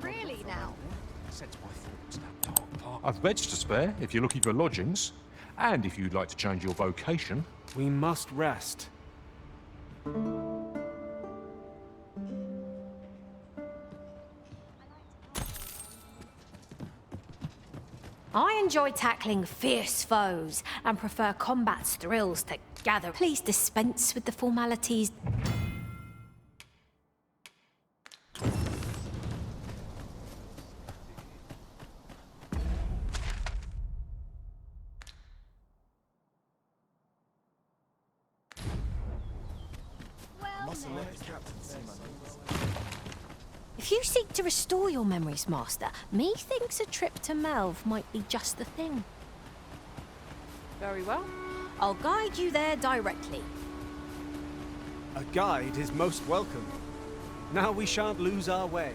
Really now? I've beds to spare if you're looking for lodgings, and if you'd like to change your vocation. We must rest. I enjoy tackling fierce foes and prefer combat's thrills to gather. Please dispense with the formalities. If you seek to restore your memories, Master, methinks a trip to Melve might be just the thing. Very well. I'll guide you there directly. A guide is most welcome. Now we shan't lose our way.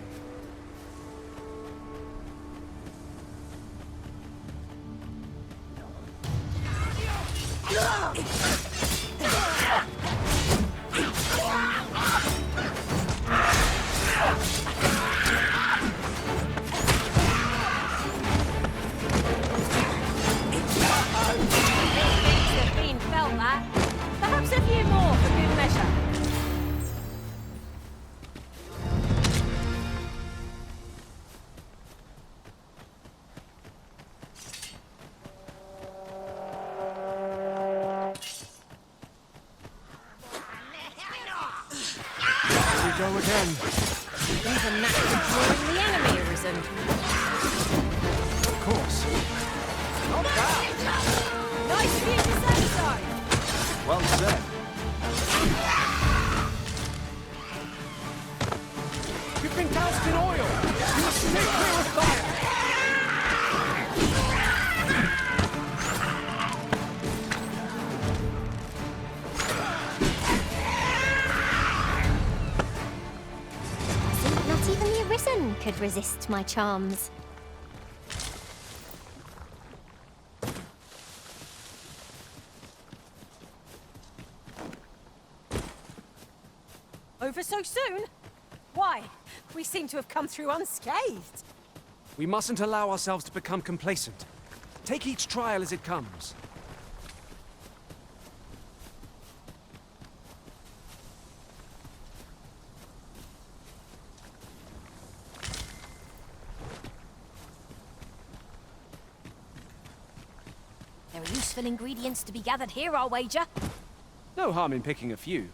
Perhaps a few more for good measure. Here we go again. Even that drawing the enemy, Arisen. Of course. Not bad. Nice of you to say so. Well said. You've been doused in oil! You must stay clear of fire! See, not even the Arisen could resist my charms. Over so soon? Why? We seem to have come through unscathed. We mustn't allow ourselves to become complacent. Take each trial as it comes. There are useful ingredients to be gathered here, I'll wager. No harm in picking a few.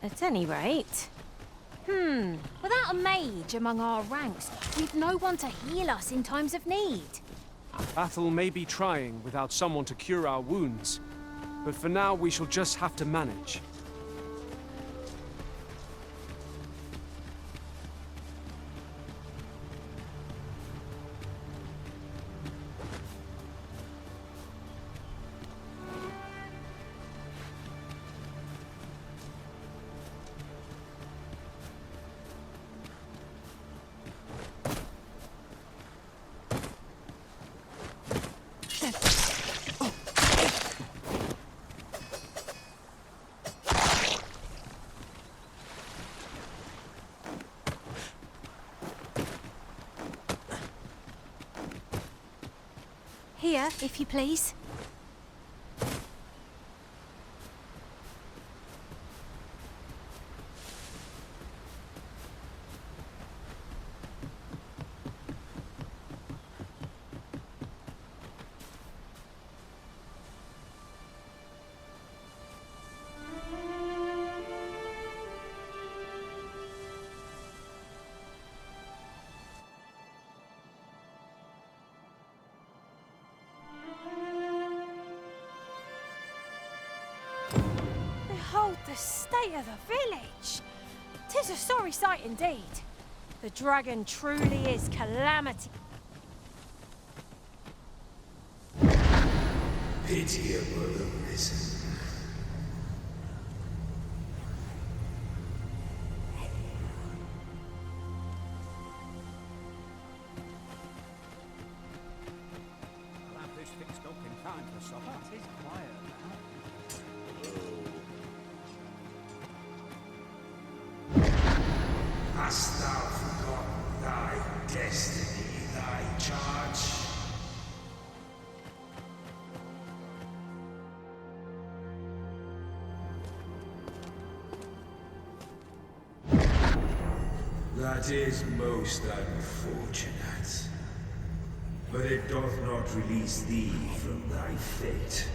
At any rate... Without a mage among our ranks, we've no one to heal us in times of need. Battle may be trying without someone to cure our wounds, but for now we shall just have to manage. Here, if you please. Behold the state of the village. 'Tis a sorry sight indeed. The dragon truly is calamity. Pitiable Arisen. destiny thy charge. That is most unfortunate. But it doth not release thee from thy fate.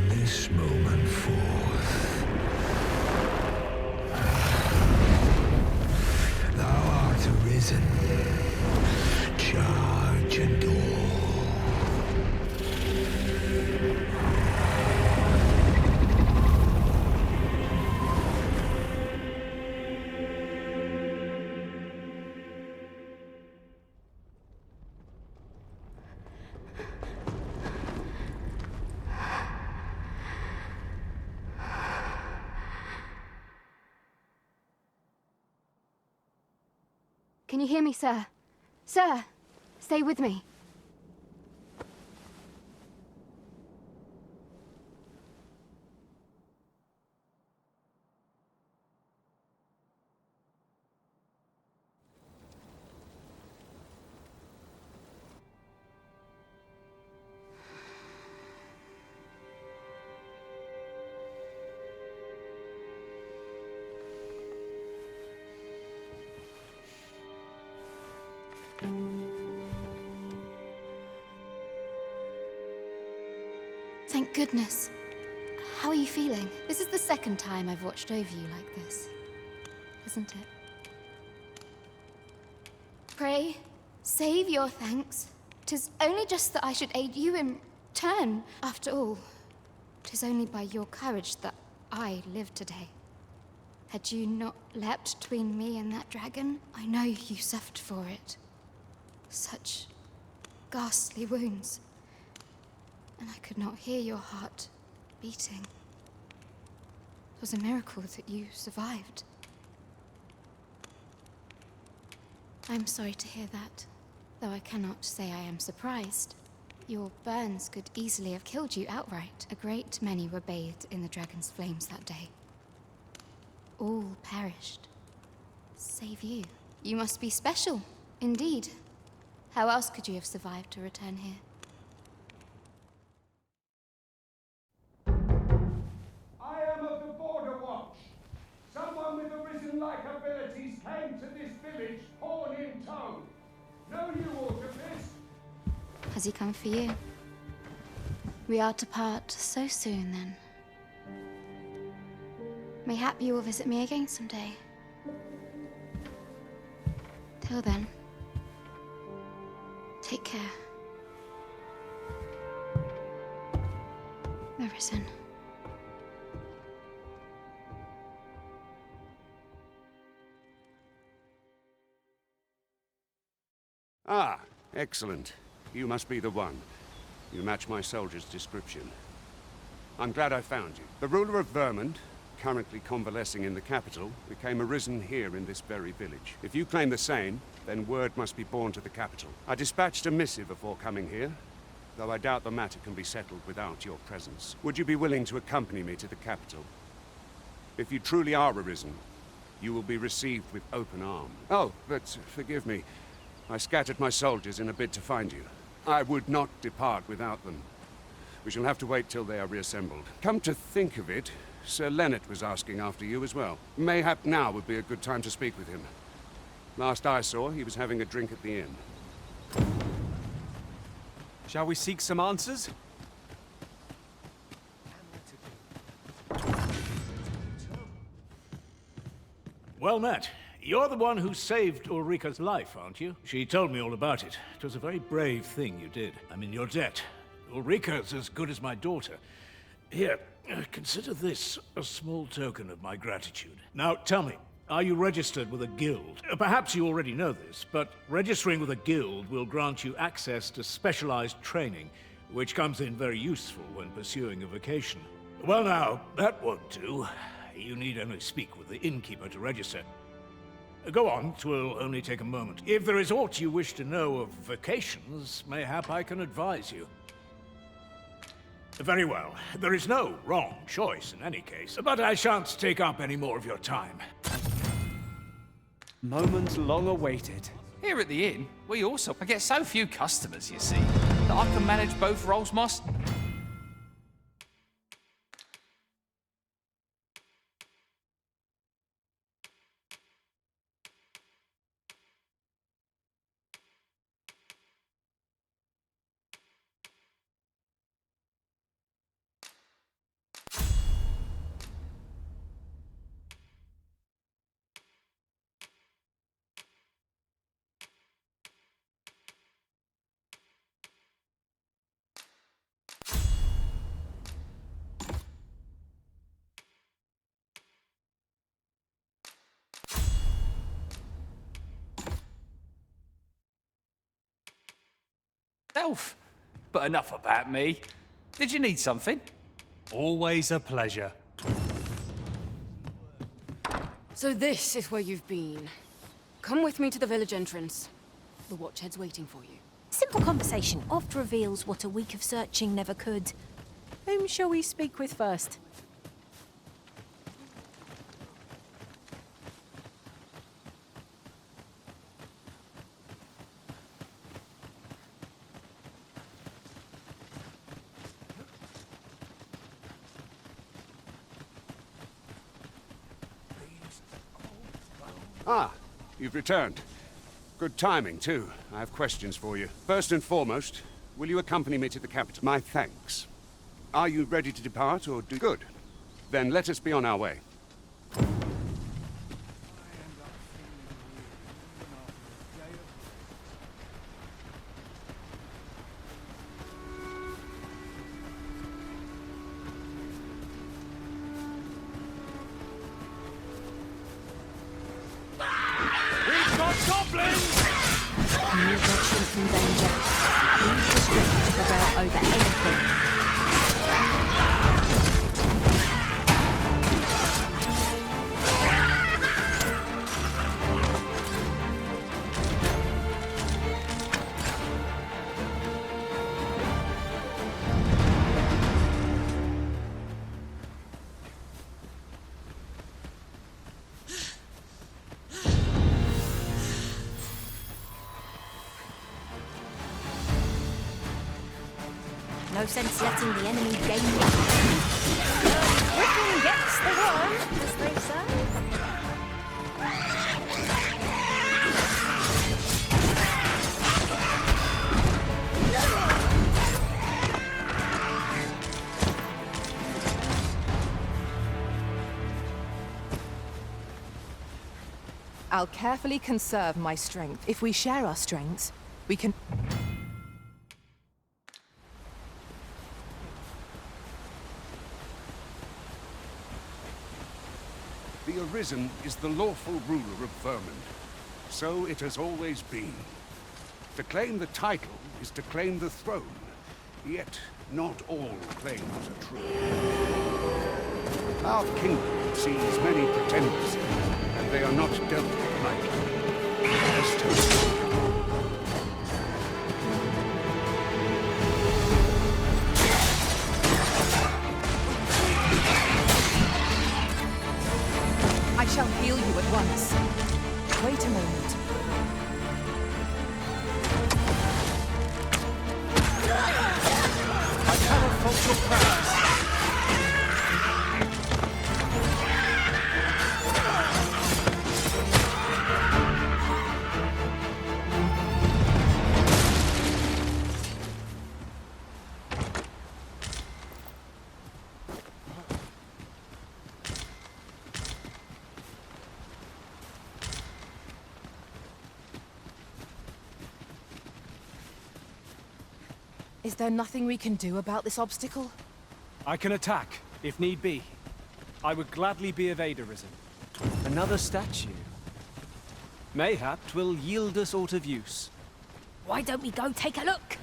This moment forth, thou art arisen, charge and all. Can you hear me, sir? Sir, stay with me. Thank goodness. How are you feeling? This is the second time I've watched over you like this, isn't it? Pray, save your thanks. 'Tis only just that I should aid you in turn. After all, 'tis only by your courage that I live today. Had you not leapt between me and that dragon, I know you suffered for it. Such ghastly wounds. And I could not hear your heart beating. It was a miracle that you survived. I'm sorry to hear that, though I cannot say I am surprised. Your burns could easily have killed you outright. A great many were bathed in the dragon's flames that day. All perished, save you. You must be special, indeed. How else could you have survived to return here? I am of the Border Watch. Someone with Arisen like a abilities came to this village horn in tow. Know you aught of this? Has he come for you? We are to part so soon, then. Mayhap you will visit me again someday. Till then, take care. Arisen. Ah, excellent. You must be the one. You match my soldier's description. I'm glad I found you. The ruler of Vermund, currently convalescing in the capital, became arisen here in this very village. If you claim the same, then word must be borne to the capital. I dispatched a missive before coming here, though I doubt the matter can be settled without your presence. Would you be willing to accompany me to the capital? If you truly are arisen, you will be received with open arms. Oh, but forgive me. I scattered my soldiers in a bid to find you. I would not depart without them. We shall have to wait till they are reassembled. Come to think of it, Sir Leonard was asking after you as well. Mayhap now would be a good time to speak with him. Last I saw, he was having a drink at the inn. Shall we seek some answers? Well met. You're the one who saved Ulrika's life, aren't you? She told me all about it. It was a very brave thing you did. I'm in your debt. Ulrika's as good as my daughter. Here, consider this a small token of my gratitude. Now, tell me, are you registered with a guild? Perhaps you already know this, but registering with a guild will grant you access to specialized training, which comes in very useful when pursuing a vocation. Well now, that won't do. You need only speak with the innkeeper to register. Go on, 'twill only take a moment. If there is aught you wish to know of vocations, mayhap I can advise you. Very well. There is no wrong choice in any case, but I shan't take up any more of your time. Moment long awaited. Here at the inn, we also get so few customers, you see, that I can manage both roles myself. But enough about me. Did you need something? Always a pleasure. So this is where you've been. Come with me to the village entrance. The watchhead's waiting for you. Simple conversation oft reveals what a week of searching never could. Whom shall we speak with first? Ah, you've returned. Good timing, too. I have questions for you. First and foremost, will you accompany me to the capital? My thanks. Are you ready to depart, or do... Good. Then let us be on our way. From danger. Use the strength to prevail over anything. No sense letting the enemy gain the upper hand. Griffin gets the worm, as they say. I'll carefully conserve my strength. If we share our strengths, we can... The Arisen is the lawful ruler of Vermund. So it has always been. To claim the title is to claim the throne. Yet, not all claims are true. Our kingdom sees many pretenders, and they are not dealt with lightly. As to... I shall heal you at once. Wait a moment. I cannot fault your practice. Is there nothing we can do about this obstacle? I can attack, if need be. I would gladly be of aid, Arisen. Another statue. Mayhap 'twill yield us aught of use. Why don't we go take a look?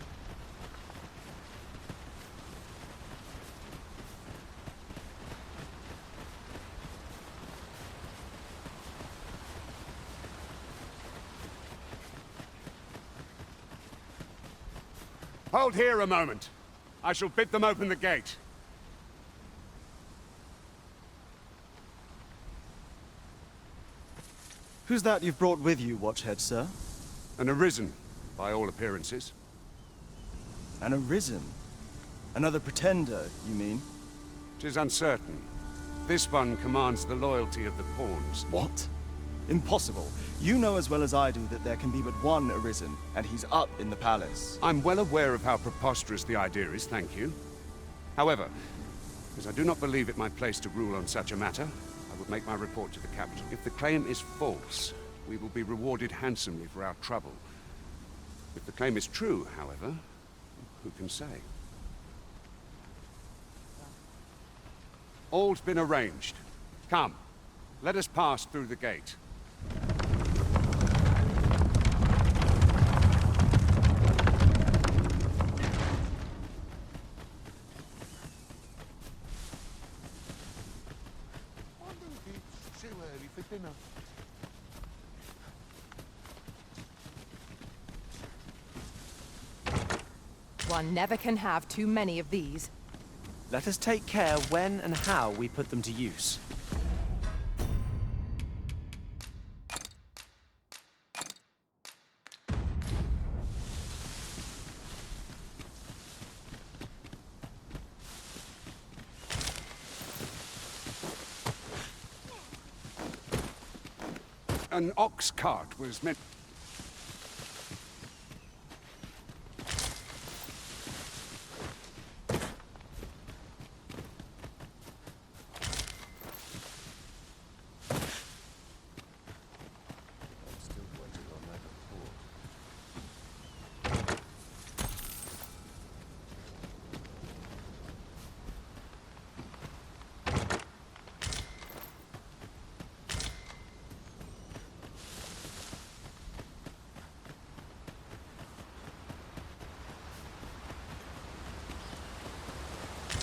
Hold here a moment. I shall bid them open the gate. Who's that you've brought with you, Watchhead, sir? An Arisen, by all appearances. An Arisen? Another pretender, you mean? 'Tis uncertain. This one commands the loyalty of the pawns. What? Impossible. You know as well as I do that there can be but one Arisen, and he's up in the palace. I'm well aware of how preposterous the idea is, thank you. However, as I do not believe it my place to rule on such a matter, I would make my report to the capital. If the claim is false, we will be rewarded handsomely for our trouble. If the claim is true, however, who can say? All's been arranged. Come, let us pass through the gate. One never can have too many of these. Let us take care when and how we put them to use. An ox cart was meant...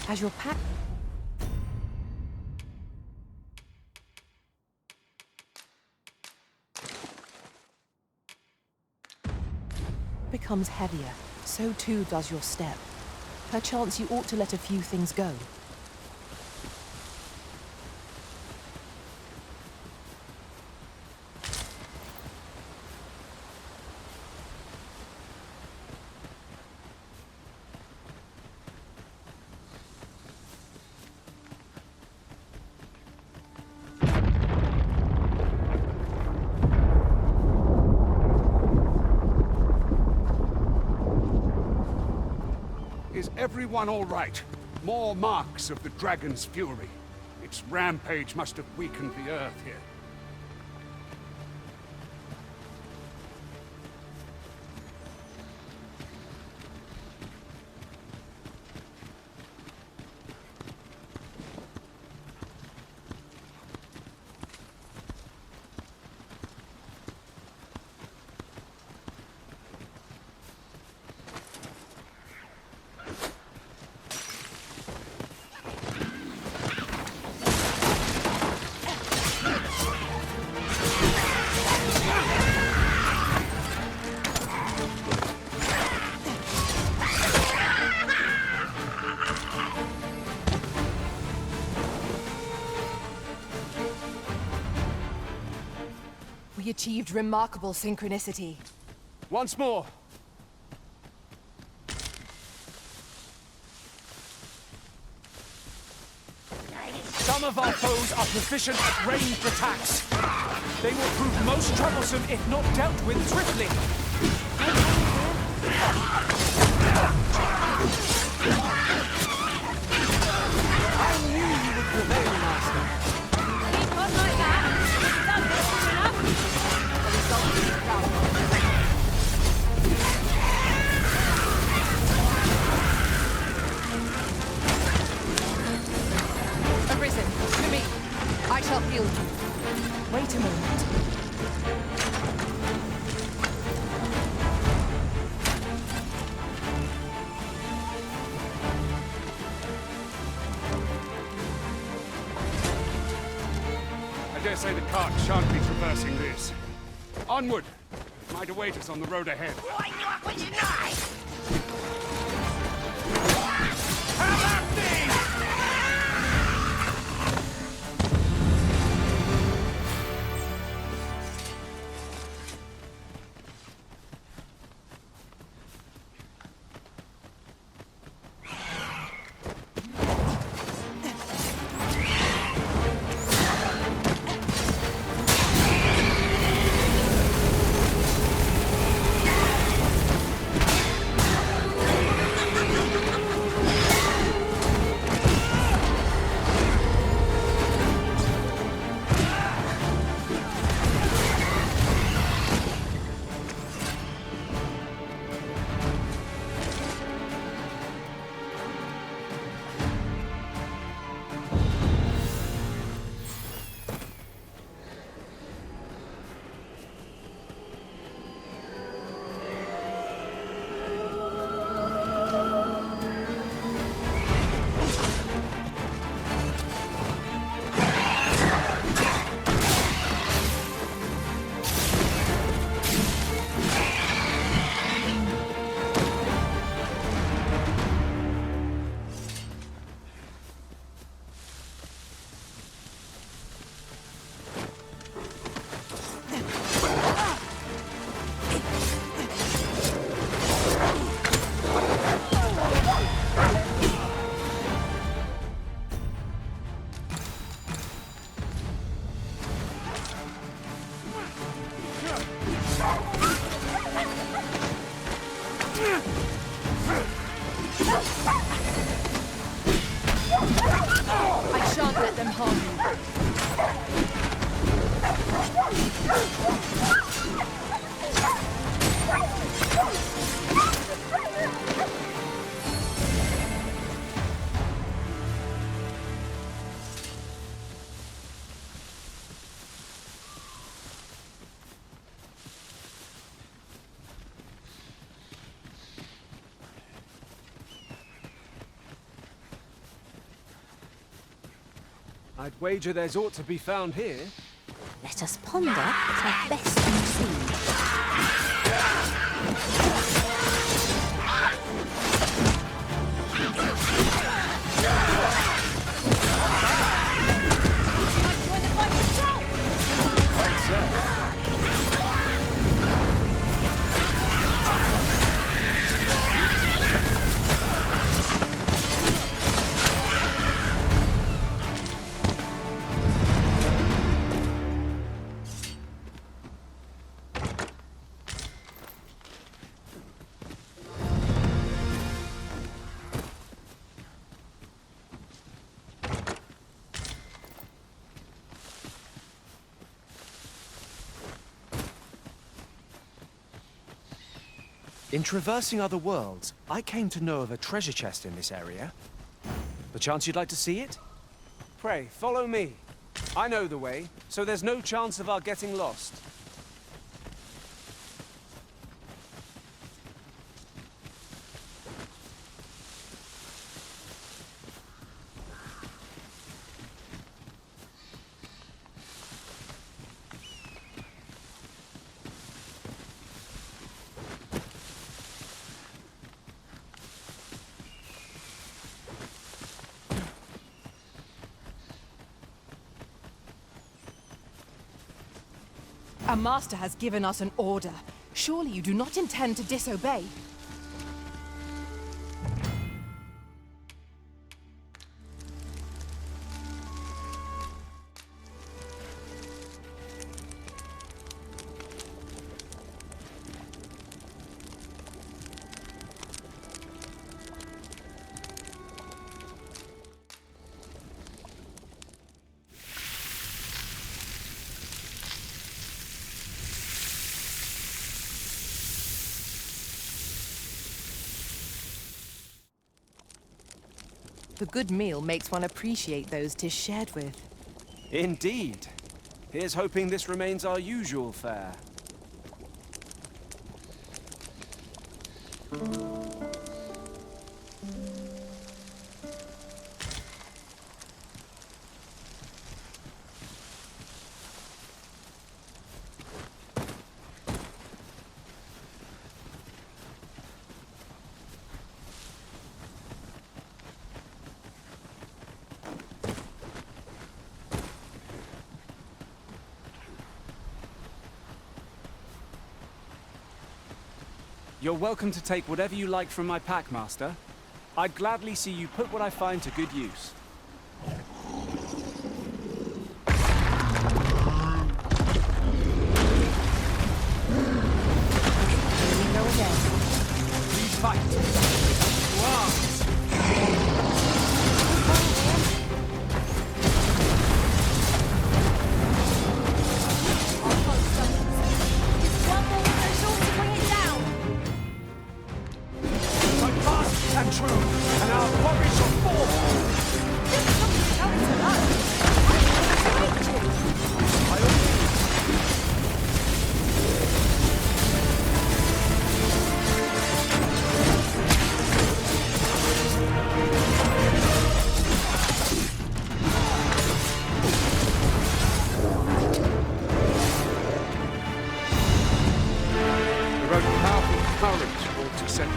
As your pack becomes heavier, so too does your step. Perchance you ought to let a few things go. Is everyone all right? More marks of the dragon's fury. Its rampage must have weakened the earth here. We achieved remarkable synchronicity. Once more. Some of our foes are proficient at ranged attacks. They will prove most troublesome if not dealt with swiftly. I knew you would prevail, Master. Keep on like that. Done it soon enough. The result will be proud. Arisen, to me. I shall heal you. Wait a moment. I dare say the cart shan't be traversing this. Onward! It might await us on the road ahead. I shan't let them harm you. I'd wager there's aught to be found here. Let us ponder to best conceive. In traversing other worlds, I came to know of a treasure chest in this area. Perchance you'd like to see it? Pray, follow me. I know the way, so there's no chance of our getting lost. Our master has given us an order. Surely you do not intend to disobey? The good meal makes one appreciate those 'tis shared with. Indeed. Here's hoping this remains our usual fare. You're welcome to take whatever you like from my pack, Master. I'd gladly see you put what I find to good use. Here we go again. Please fight. Wow. And true, and our quarry shall fall! By all means. The road powerful current ought to set me.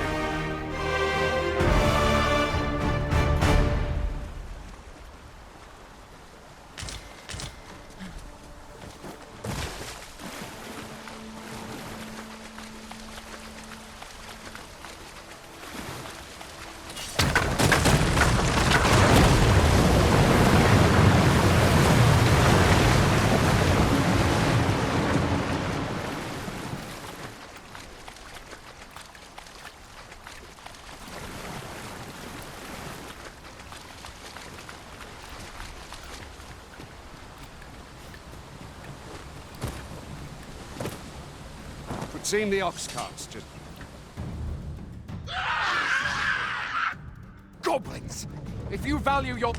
Seen the ox carts just... Goblins! If you value your...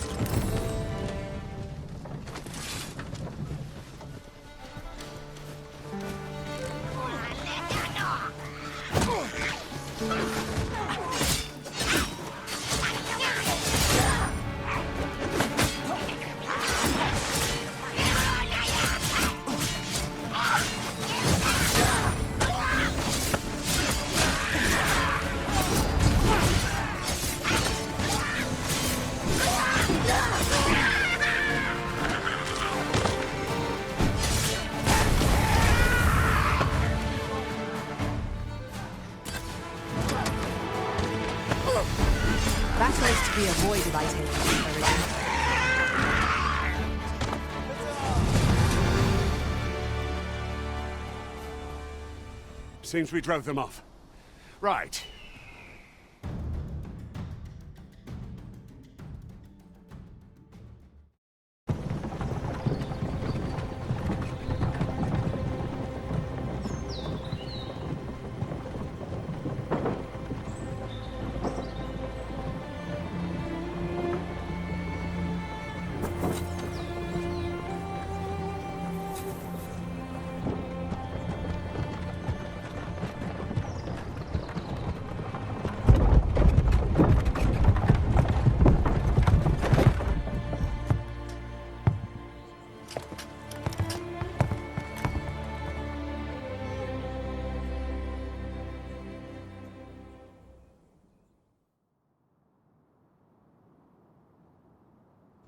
Battle is to be avoided, I take it, Arisen. Seems we drove them off. Right.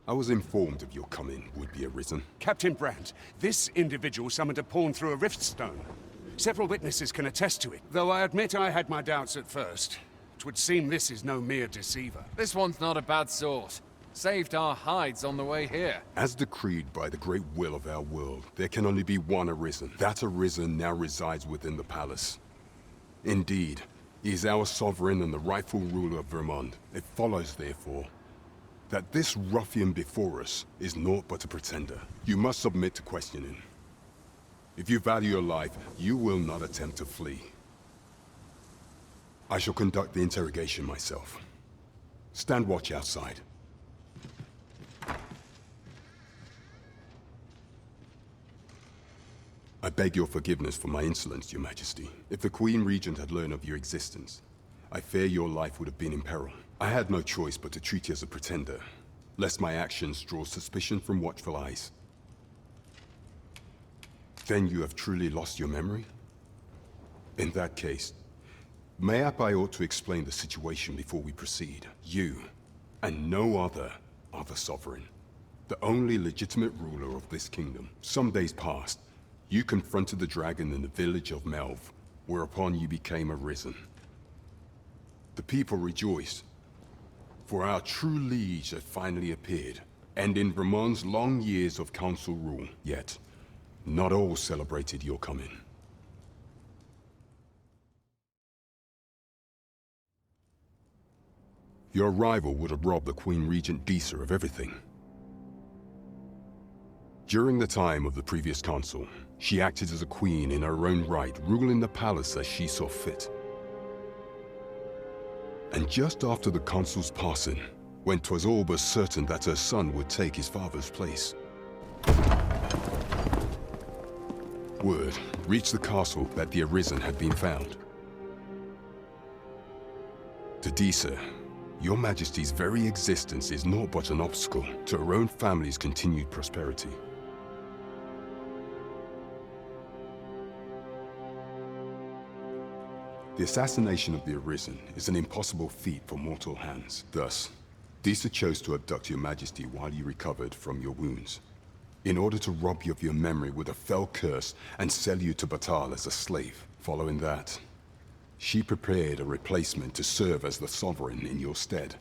I was informed of your coming, would-be Arisen. Captain Brandt, this individual summoned a pawn through a rift stone. Several witnesses can attest to it, though I admit I had my doubts at first. It would seem this is no mere deceiver. This one's not a bad sort. Saved our hides on the way here. As decreed by the great will of our world, there can only be one Arisen. That Arisen now resides within the palace. Indeed, he is our sovereign and the rightful ruler of Vermont. It follows, therefore, that this ruffian before us is naught but a pretender. You must submit to questioning. If you value your life, you will not attempt to flee. I shall conduct the interrogation myself. Stand watch outside. I beg your forgiveness for my insolence, Your Majesty. If the Queen Regent had learned of your existence, I fear your life would have been in peril. I had no choice but to treat you as a pretender, lest my actions draw suspicion from watchful eyes. Then you have truly lost your memory? In that case, mayhap I ought to explain the situation before we proceed. You, and no other, are the sovereign, the only legitimate ruler of this kingdom. Some days past, you confronted the dragon in the village of Melv, whereupon you became Arisen. The people rejoiced, for our true liege had finally appeared, and in Vermont's long years of council rule. Yet, not all celebrated your coming. Your arrival would have robbed the Queen Regent Disa of everything. During the time of the previous consul, she acted as a queen in her own right, ruling the palace as she saw fit. And just after the consul's passing, when 'twas all but certain that her son would take his father's place, word reached the castle that the Arisen had been found. To Disa, Your Majesty's very existence is naught but an obstacle to her own family's continued prosperity. The assassination of the Arisen is an impossible feat for mortal hands. Thus, Disa chose to abduct Your Majesty while you recovered from your wounds, in order to rob you of your memory with a fell curse and sell you to Batal as a slave. Following that, she prepared a replacement to serve as the sovereign in your stead.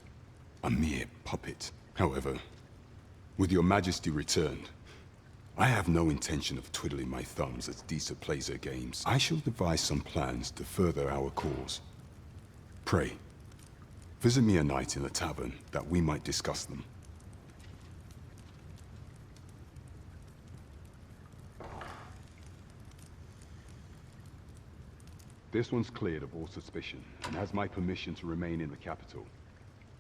A mere puppet. However, with Your Majesty returned, I have no intention of twiddling my thumbs as Disa plays her games. I shall devise some plans to further our cause. Pray, visit me a night in the tavern that we might discuss them. This one's cleared of all suspicion and has my permission to remain in the capital.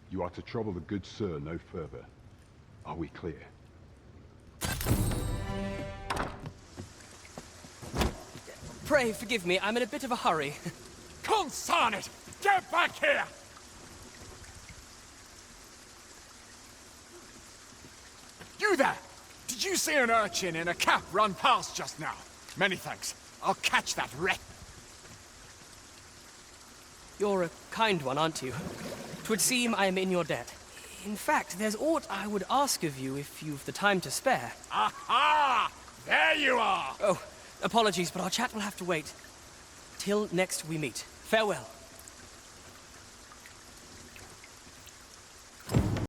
You are to trouble the good sir no further. Are we clear? Pray forgive me, I'm in a bit of a hurry. Consign it! Get back here! You there! Did you see an urchin in a cap run past just now? Many thanks. I'll catch that wreck. You're a kind one, aren't you? 'Twould seem I am in your debt. In fact, there's aught I would ask of you if you've the time to spare. Aha! There you are! Oh, apologies, but our chat will have to wait. Till next we meet. Farewell.